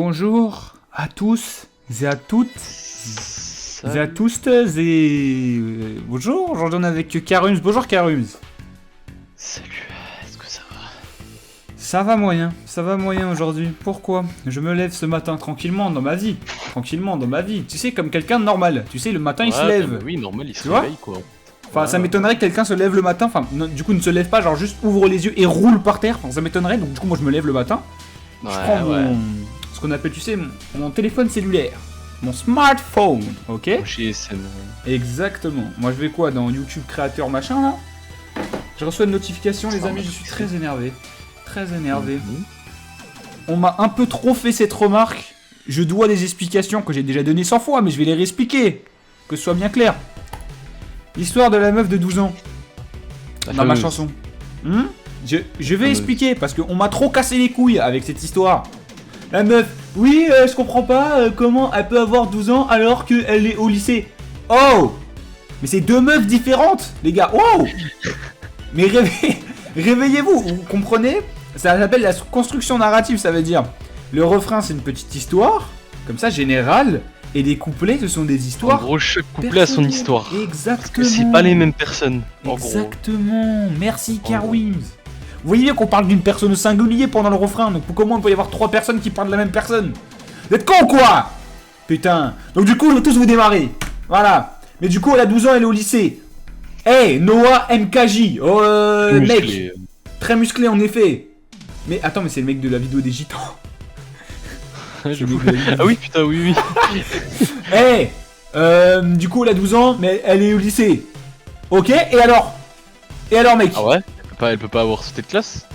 Bonjour à tous et à toutes. Et à tous et... Bonjour, aujourd'hui on est avec Karums. Bonjour Karums. Salut, est-ce que ça va? Ça va moyen aujourd'hui. Pourquoi? Je me lève ce matin tranquillement dans ma vie. Tu sais, comme quelqu'un de normal. Tu sais, le matin il se lève. Bah oui, normal, il se Tu vois réveille quoi. Enfin, ça m'étonnerait que quelqu'un se lève le matin. Enfin, du coup, ne se lève pas, genre juste ouvre les yeux et roule par terre. Enfin, ça m'étonnerait. Donc, du coup, moi je me lève le matin. Ouais, Je prends ce qu'on appelle, tu sais, mon téléphone cellulaire. Mon smartphone, ok? Mon GSM. Exactement. Moi je vais quoi dans YouTube créateur machin là? Je reçois une notification les amis, je suis très énervé. On m'a un peu trop fait cette remarque. Je dois des explications que j'ai déjà données 100 fois, mais je vais les réexpliquer. Que ce soit bien clair. L'histoire de la meuf de 12 ans. Dans ma chanson. Je vais expliquer parce qu'on m'a trop cassé les couilles avec cette histoire. La meuf, oui, je comprends pas comment elle peut avoir 12 ans alors qu'elle est au lycée. Oh! Mais c'est deux meufs différentes, les gars. Oh! Mais réveillez-vous, vous comprenez? Ça s'appelle la construction narrative, ça veut dire. Le refrain, c'est une petite histoire, comme ça, générale, et les couplets, ce sont des histoires. En gros, chaque couplet a son histoire. Exactement. Parce que c'est pas les mêmes personnes. Exactement. Merci, Karwims. Vous voyez bien qu'on parle d'une personne au singulier pendant le refrain, donc comment il peut y avoir trois personnes qui parlent de la même personne? Vous êtes con quoi? Putain. Donc du coup, on va tous vous démarrer. Voilà. Mais du coup, elle a 12 ans, elle est au lycée. Hey, Noah MKJ. Oh, mec. Très musclé en effet. Mais attends, mais c'est le mec de la vidéo des gitans. Ah oui, putain, oui. Hey, du coup, elle a 12 ans, mais elle est au lycée. Ok, et alors, mec? Ah ouais? Elle peut pas avoir sauté de classe?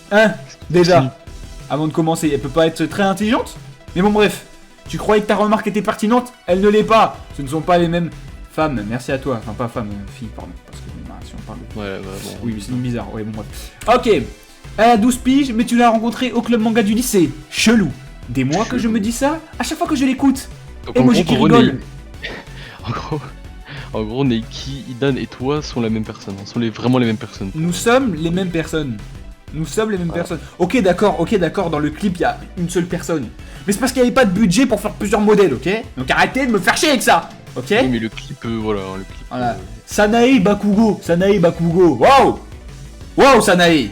Hein? Déjà, avant de commencer, elle peut pas être très intelligente? Mais bon, bref. Tu croyais que ta remarque était pertinente? Elle ne l'est pas. Ce ne sont pas les mêmes femmes. Merci à toi. Enfin, pas femmes, filles, pardon. Parce que si on parle de... Ouais, bon. Oui, mais sinon bizarre. Ouais, bon, bref. Ok. Elle a 12 piges, mais tu l'as rencontrée au club manga du lycée. Chelou. Des mois que je me dis ça à chaque fois que je l'écoute. Et moi, qui rigole. En gros, Neki, Idan et toi sont la même personne. Sont vraiment les mêmes personnes. Nous sommes les mêmes personnes. Personnes. Ok, d'accord. Dans le clip, il y a une seule personne. Mais c'est parce qu'il n'y avait pas de budget pour faire plusieurs modèles, ok? Donc arrêtez de me faire chier avec ça, ok? Oui, mais le clip, voilà. Voilà. Sanae Bakugo. Wow, Sanae.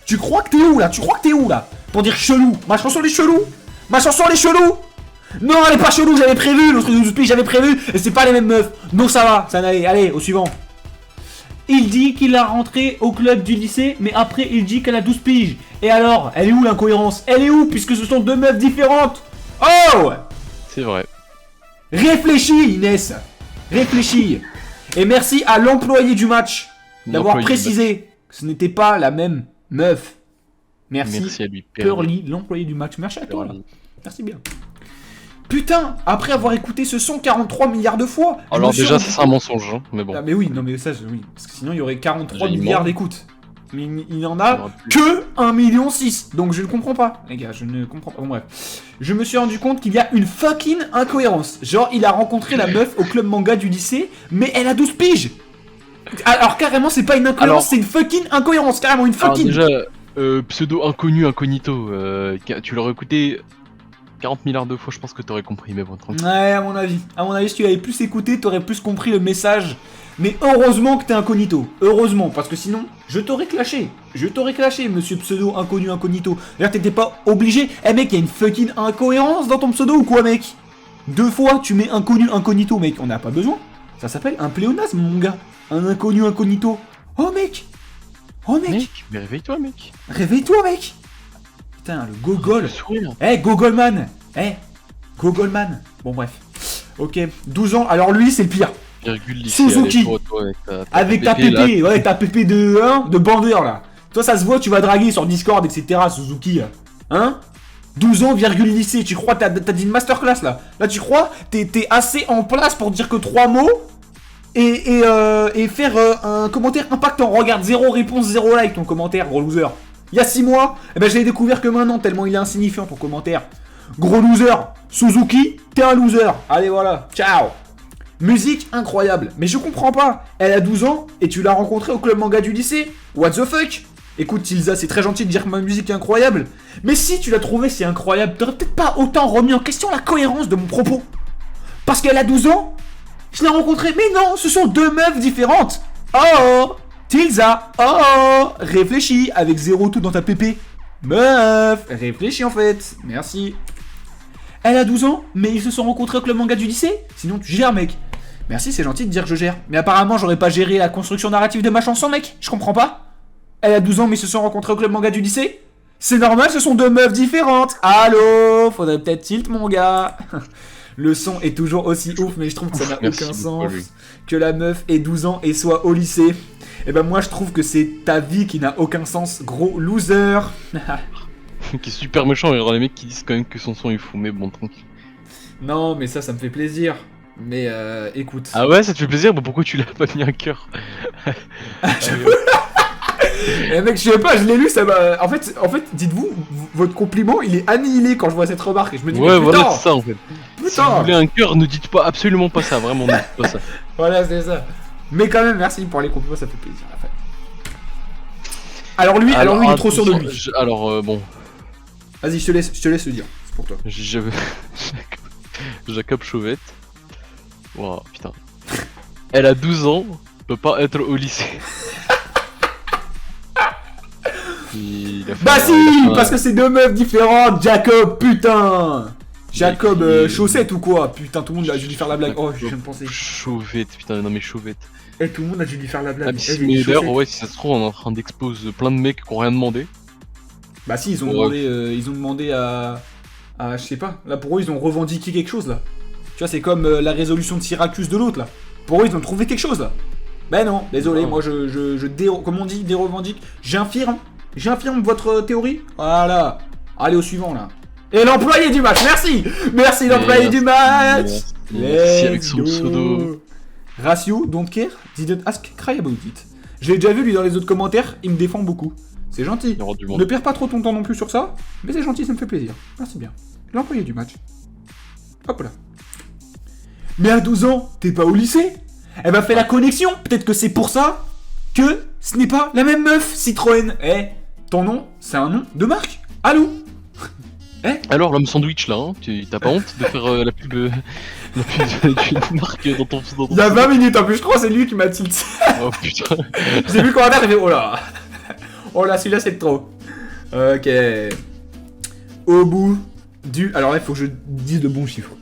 Tu crois que t'es où là? Pour dire chelou. Ma chanson elle est chelou. Non, elle est pas chelou, j'avais prévu. L'autre 12 piges, j'avais prévu. Et c'est pas les mêmes meufs. Non, ça va, Sanae. Allez, au suivant. Il dit qu'il a rentré au club du lycée, mais après il dit qu'elle a 12 piges. Et alors, elle est où l'incohérence? Elle est où puisque ce sont deux meufs différentes? Oh! C'est vrai. Réfléchis, Inès. Réfléchis. Et merci à l'employé du match d'avoir précisé que ce n'était pas la même meuf. Merci à lui, Pearly, l'employé du match. Merci à toi. Là. Merci bien. Putain, après avoir écouté ce son 43 milliards de fois. Alors déjà, ça c'est un mensonge, hein, mais bon. Ah, mais oui, non mais ça, oui. Parce que sinon, il y aurait 43 milliards d'écoutes. Mais il n'y en a que 1,6 million. Donc je ne comprends pas, les gars, je ne comprends pas. Bon, bref. Je me suis rendu compte qu'il y a une fucking incohérence. Genre, il a rencontré la meuf au club manga du lycée, mais elle a 12 piges. Alors carrément, c'est pas une incohérence, c'est une fucking incohérence. Carrément, une fucking... Alors déjà, pseudo inconnu, incognito, tu l'aurais écouté 40 milliards de fois, je pense que t'aurais compris, mais bon, tranquille. Ouais, à mon avis, si tu avais plus écouté, t'aurais plus compris le message. Mais heureusement que t'es incognito. Heureusement, parce que sinon, je t'aurais clashé, monsieur pseudo inconnu incognito. D'ailleurs, t'étais pas obligé. Eh mec, y'a une fucking incohérence dans ton pseudo ou quoi, mec? 2 fois, tu mets inconnu incognito, mec. On n'a pas besoin. Ça s'appelle un pléonasme, mon gars. Un inconnu incognito. Oh, mec. Mais réveille-toi, mec. Putain, le gogol. Gogolman. Gogolman. Bon, bref. Ok, 12 ans. Alors lui, c'est le pire. Suzuki. Avec ta pépé, ouais, ta pépé de bandeur, là. Toi, ça se voit, tu vas draguer sur Discord, etc. Suzuki. Hein? 12 ans, lycée. Tu crois, t'as dit une masterclass, là. Là, tu crois, t'es assez en place pour dire que 3 mots et faire un commentaire impactant. Regarde, 0 réponse, 0 like, ton commentaire, gros loser. Il y a 6 mois, eh ben, je l'ai découvert que maintenant, tellement il est insignifiant, ton commentaire. Gros loser. Suzuki, t'es un loser. Allez, voilà. Ciao. Musique incroyable. Mais je comprends pas. Elle a 12 ans et tu l'as rencontrée au club manga du lycée. What the fuck? Écoute, Tilza, c'est très gentil de dire que ma musique est incroyable. Mais si tu l'as trouvé si incroyable, t'aurais peut-être pas autant remis en question la cohérence de mon propos. Parce qu'elle a 12 ans, je l'ai rencontrée. Mais non, ce sont deux meufs différentes. Oh, Tilza, oh, réfléchis avec 0 tout dans ta pépé. Meuf, réfléchis en fait. Merci. Elle a 12 ans, mais ils se sont rencontrés au club manga du lycée. Sinon, tu gères, mec. Merci, c'est gentil de dire que je gère. Mais apparemment, j'aurais pas géré la construction narrative de ma chanson, mec. Je comprends pas. Elle a 12 ans, mais ils se sont rencontrés au club manga du lycée. C'est normal, ce sont deux meufs différentes. Allô, faudrait peut-être tilt, mon gars. Le son est toujours aussi ouf, mais je trouve que ça n'a aucun sens. Que la meuf ait 12 ans et soit au lycée. Et ben moi, je trouve que c'est ta vie qui n'a aucun sens, gros loser. Qui est super méchant, il y aura des mecs qui disent quand même que son son est fou, mais bon, tranquille. Non, mais ça me fait plaisir. Mais écoute. Ah ouais, ça te fait plaisir? Bah pourquoi tu l'as pas mis un cœur? Eh mec, je sais pas, je l'ai lu, ça m'a. En fait, dites-vous, votre compliment, il est annihilé quand je vois cette remarque. Et je me dis, ouais, mais putain, voilà, c'est ça en fait. putain. Si vous voulez un cœur, ne dites pas absolument pas ça, vraiment, ne dites pas ça. Voilà, c'est ça. Mais quand même, merci pour les compliments, ça fait plaisir. En fait. Alors lui, il est trop sûr de lui. Bon. Vas-y, je te laisse le dire. C'est pour toi. Jacob Chauvette. Wow, putain. Elle a 12 ans, peut pas être au lycée. Bah si, parce que c'est deux meufs différentes, Jacob, putain. Jacob Chaussette ou quoi? Putain, tout le monde a dû lui faire la blague. Oh, je viens de penser. Chauvette, putain, non mais Chauvette. Et tout le monde a dû lui faire la blague. Ah, mais d'ailleurs, ouais, si ça se trouve, on est en train d'expose plein de mecs qui ont rien demandé. Bah si, ils ont demandé à... Je sais pas, là pour eux, ils ont revendiqué quelque chose, là. Tu vois, c'est comme la résolution de Syracuse de l'autre, là. Pour eux, ils ont trouvé quelque chose, là. Ben non, désolé, moi comme on dit, dérevendique. J'infirme votre théorie. Voilà. Allez au suivant, là. Et l'employé du match, merci. Merci l'employé du match. Merci avec son pseudo. Ratio, don't care, didn't ask, cry about it. Je l'ai déjà vu lui dans les autres commentaires, il me défend beaucoup. C'est gentil. Ne perds pas trop ton temps non plus sur ça, mais c'est gentil, ça me fait plaisir. Merci bien. L'employé du match. Hop là. Mais à 12 ans, t'es pas au lycée? Elle m'a fait la connexion, peut-être que c'est pour ça que ce n'est pas la même meuf, Citroën. Eh, ton nom, c'est un nom de marque? Allô? Eh? Alors l'homme sandwich là, hein, t'as pas honte de faire la pub d'une marque dans ton Il y a 20 minutes en plus, je crois c'est lui qui m'a tilté. Oh putain. J'ai vu le commentaire et j'ai fait oh là. Oh là, celui-là c'est trop. Ok. Au bout du... Alors là, il faut que je dise de bons chiffres.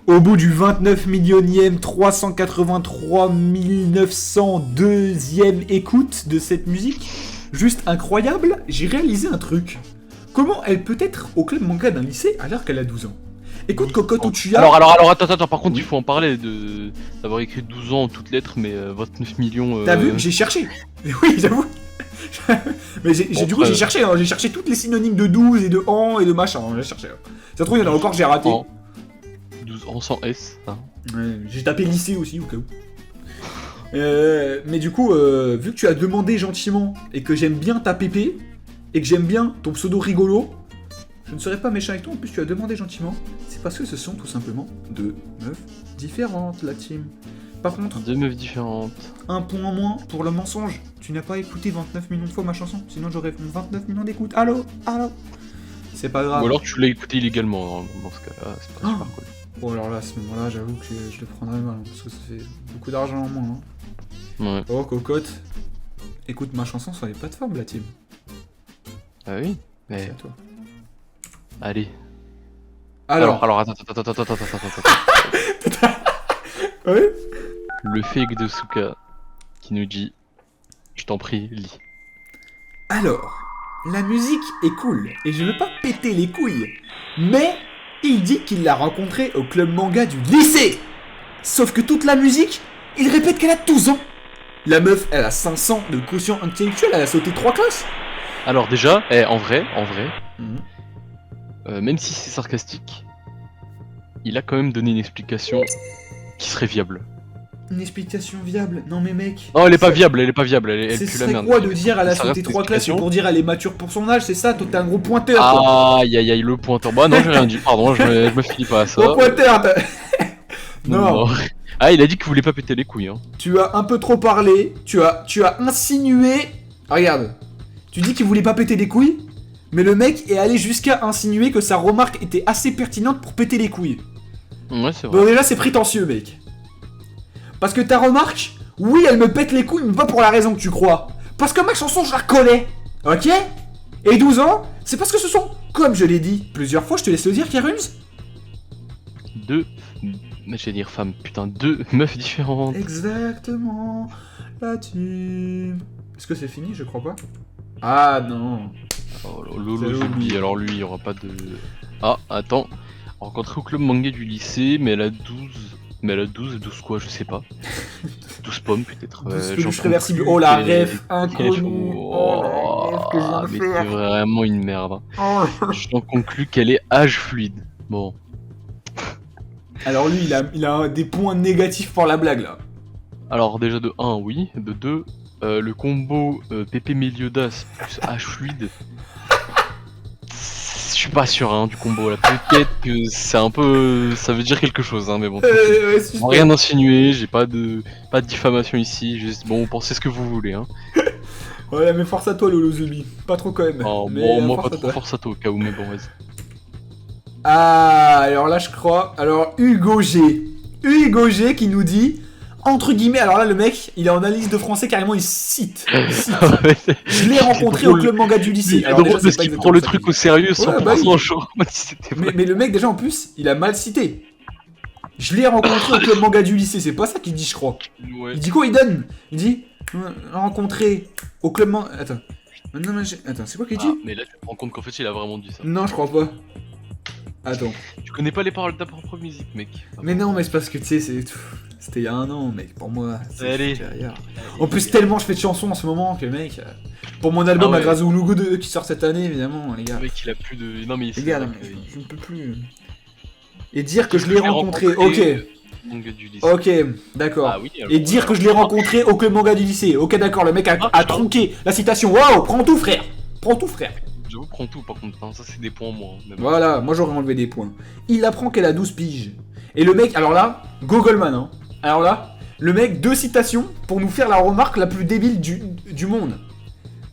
Au bout du 29 millionième 383 902e écoute de cette musique, juste incroyable, j'ai réalisé un truc. Comment elle peut être au club manga d'un lycée alors qu'elle a 12 ans? Écoute, Cocotte Uchiha... Alors, attends, par contre, il faut en parler d'avoir écrit 12 ans en toutes lettres, mais 29 millions... T'as vu? J'ai cherché. Oui, j'avoue. Mais du coup, j'ai cherché, hein. J'ai cherché toutes les synonymes de 12 et de an et de machin, hein. J'ai cherché. Ça se trouve, il y en a encore, j'ai raté. 12 ans sans S. Hein. Ouais, j'ai tapé lycée aussi, au cas où. Mais du coup, vu que tu as demandé gentiment et que j'aime bien ta pépé, et que j'aime bien ton pseudo rigolo, je ne serai pas méchant avec toi, en plus tu as demandé gentiment, c'est parce que ce sont tout simplement deux meufs différentes, la team. Par contre... Deux meufs différentes. Un point en moins pour le mensonge. Tu n'as pas écouté 29 millions de fois ma chanson, sinon j'aurais 29 millions d'écoutes. Allô? C'est pas grave. Ou alors tu l'as écouté illégalement, hein, dans ce cas-là, c'est pas super cool. Oh alors là, à ce moment-là, j'avoue que je le prendrais mal, hein, parce que ça fait beaucoup d'argent en moins. Hein. Ouais. Oh, cocotte, écoute ma chanson sur les plateformes, la team. Ah oui? Mais... C'est à toi. Allez. Alors attends. Oui? Le fake de Suka qui nous dit je t'en prie, lis. Alors, la musique est cool, et je veux pas péter les couilles, mais il dit qu'il l'a rencontrée au club manga du lycée. Sauf que toute la musique, il répète qu'elle a 12 ans. La meuf, elle a 500 de quotient intellectuel, elle a sauté 3 classes. Alors déjà, en vrai, même si c'est sarcastique, il a quand même donné une explication qui serait viable. Une explication viable? Non mais mec... Non, elle est pas viable, elle pue la merde. C'est quoi de dire elle a sauté 3 classes pour dire elle est mature pour son âge, c'est ça? Toi t'es un gros pointeur quoi. Aïe, le pointeur. Bah non, j'ai rien dit, pardon, je me fie pas à ça. Gros pointeur. Non. Ah, il a dit qu'il voulait pas péter les couilles, hein. Tu as un peu trop parlé, tu as insinué... Regarde. Tu dis qu'il voulait pas péter les couilles, mais le mec est allé jusqu'à insinuer que sa remarque était assez pertinente pour péter les couilles. Ouais, c'est vrai. Bon, déjà, c'est prétentieux, mec. Parce que ta remarque, oui, elle me pète les couilles, mais pas pour la raison que tu crois. Parce que ma chanson, je la connais. Ok? Et 12 ans, c'est parce que ce sont, comme je l'ai dit plusieurs fois, je te laisse le dire, Karuns. Je vais dire femme, putain, 2 meufs différentes. Exactement. La team. Est-ce que c'est fini? Je crois pas. Ah non. Oh, Lolo, je dis, alors lui, il y aura pas de... Ah, attends. Rencontré au club manga du lycée, mais elle a 12... Mais elle a 12 quoi, je sais pas. 12 pommes peut-être. 12 peluches réversibles. Oh la ref inconnue. Oh la ref que je viens de mais faire. c'est vraiment une merde. Oh. J'en conclus qu'elle est âge fluide. Bon. Alors lui, il a des points négatifs pour la blague là. Alors déjà de 1, oui. De 2, le combo Pépé Meliodas plus âge fluide. Je suis pas sûr hein, du combo là. Peut-être que c'est un peu... Ça veut dire quelque chose, hein, mais bon. Rien insinué, j'ai pas de diffamation ici. Juste, bon, pensez ce que vous voulez. Hein. Ouais, mais force à toi, Lolo Zubi. Pas trop quand même. Oh, mais bon, moi, pas trop force à toi au cas où, mais bon, vas-y. Ah, alors là, je crois. Alors, Hugo G. Hugo G qui nous dit. Entre guillemets, alors là, le mec, il est en analyse de français, carrément, il cite. Je l'ai rencontré au club manga du lycée. Alors, déjà, parce qu'il prend le truc au sérieux sans bah, chaud. Mais le mec, déjà, en plus, il a mal cité. Je l'ai rencontré au club manga du lycée, c'est pas ça qu'il dit, je crois. Ouais. Il dit quoi, il donne? Il dit rencontré au club manga. Attends. Attends, c'est quoi qu'il dit? Mais là, tu te rends compte qu'en fait, il a vraiment dit ça. Non, je crois pas. Attends. Tu connais pas les paroles de ta propre musique, mec. Mais non, mais c'est parce que tu sais, c'était il y a un an, mec. Pour moi, allez. En plus, tellement je fais de chansons en ce moment que, mec. Pour mon album Agrazoulougou 2 qui sort cette année, évidemment, les gars. Le mec, il a plus de. Non, mais les gars, je ne peux plus. Et dire que je l'ai rencontré, ok. Ok, d'accord. Ah, oui, et dire que je l'ai rencontré au club manga du lycée. Ok, d'accord, le mec a tronqué la citation. Waouh, prends tout, frère. Prends tout, frère. Je vous prends tout par contre, hein. Ça c'est des points en moins. Bon. Voilà, moi j'aurais enlevé des points. Il apprend qu'elle a 12 piges. Et le mec, alors là, Googleman, hein. Alors là, le mec, 2 citations pour nous faire la remarque la plus débile du monde.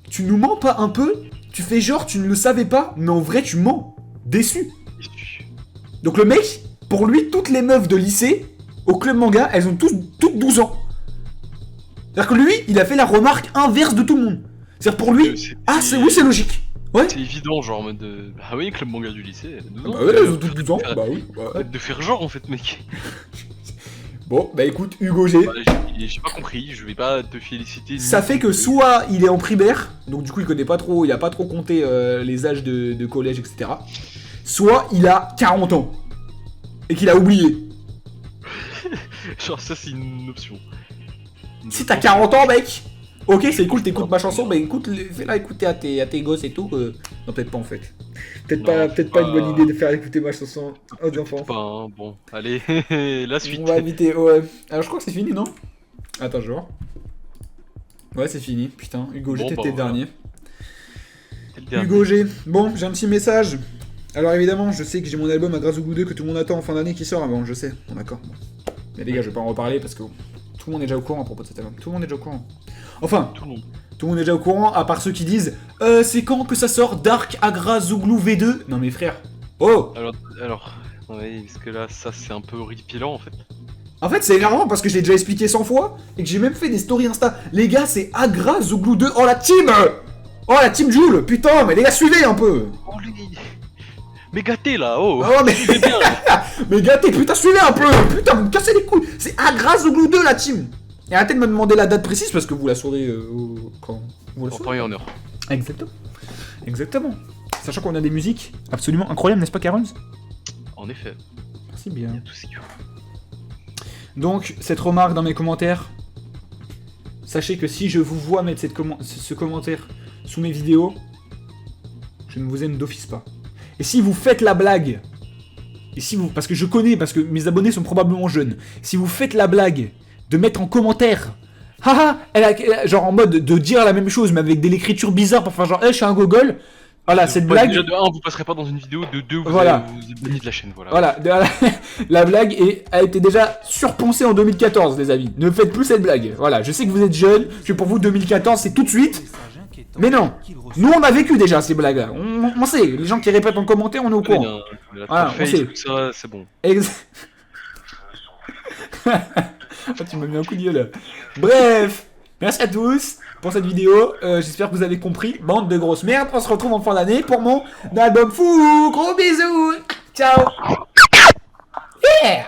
Tu nous mens pas un peu? Tu fais genre tu ne le savais pas, mais en vrai tu mens. Déçu. Donc le mec, pour lui, toutes les meufs de lycée, au club manga, elles ont toutes 12 ans. C'est-à-dire que lui, il a fait la remarque inverse de tout le monde. C'est-à-dire pour lui, oui c'est logique. Ouais. C'est évident, genre en mode de... Bah oui, club manga du lycée, elle a 12 ans. Bah ouais, elles ont toutes 12 ans, bah oui. De faire genre en fait, mec. Bon, bah écoute, Hugo G. Bah, j'ai pas compris, je vais pas te féliciter. Ça fait que soit il est en primaire, donc du coup il connaît pas trop, il a pas trop compté les âges de collège, etc. Soit il a 40 ans. Et qu'il a oublié. Genre ça c'est une option. Si t'as 40 ans, mec. Ok, c'est cool, t'écoutes ma chanson, mais écoute, fais-la écouter à tes gosses et tout. Non, peut-être pas en fait. Peut-être pas une bonne idée de faire écouter ma chanson aux enfants. Pas, hein. Bon, allez, la suite. On va éviter, ouais. Alors je crois que c'est fini, non? Attends, je vois. Ouais, c'est fini, putain. Hugo G, t'étais le dernier. Hugo G. Bon, j'ai un petit message. Alors évidemment, je sais que j'ai mon album Agrazoulougou 2 que tout le monde attend en fin d'année qui sort. Bon, je sais, bon, d'accord. Mais les gars, je vais pas en reparler parce que tout le monde est déjà au courant à propos de cet album. Tout le monde est déjà au courant. Enfin, tout le monde est déjà au courant, à part ceux qui disent c'est quand que ça sort Dark Agrazoulougou V2? Non mais frère. Oh. Alors, oui, parce que là, ça c'est un peu horripilant en fait. En fait, c'est énervant parce que je l'ai déjà expliqué 100 fois et que j'ai même fait des stories Insta. Les gars, c'est Agrazoulougou 2. Oh la team. Oh la team Joule. Putain, mais les gars, suivez un peu. Oh les... Mais gâté là, oh, mais mais gâté, putain, suivez un peu. Putain, vous me cassez les couilles. C'est Agrazoulougou 2 la team. Et arrêtez de me demander la date précise parce que vous la saurez quand vous la saurez. En temps et en heure. Exactement. Exactement. Sachant qu'on a des musiques absolument incroyables, n'est-ce pas, Karuns? En effet. Merci bien. Il y a tout ce qu'il faut. Donc, cette remarque dans mes commentaires, sachez que si je vous vois mettre ce commentaire sous mes vidéos, je ne vous aime d'office pas. Et si vous faites la blague, parce que mes abonnés sont probablement jeunes, si vous faites la blague de mettre en commentaire, haha, genre en mode de dire la même chose mais avec de l'écriture bizarre pour faire genre, je suis un gogol. Voilà, cette blague. Déjà de 1, vous passerez pas dans une vidéo, de 2, vous êtes banni de la chaîne. Voilà, la blague a été déjà surponcée en 2014, les amis. Ne faites plus cette blague. Voilà, je sais que vous êtes jeunes, que pour vous 2014 c'est tout de suite. Mais non. Nous, on a vécu déjà ces blagues. On sait. Les gens qui répètent en commentaire, on est au courant. Voilà, on sait. Ça, c'est bon. Oh, tu m'as mis un coup de gueule là. Bref. Merci à tous pour cette vidéo. J'espère que vous avez compris. Bande de grosses merdes. On se retrouve en fin d'année pour mon album fou. Gros bisous. Ciao. Yeah.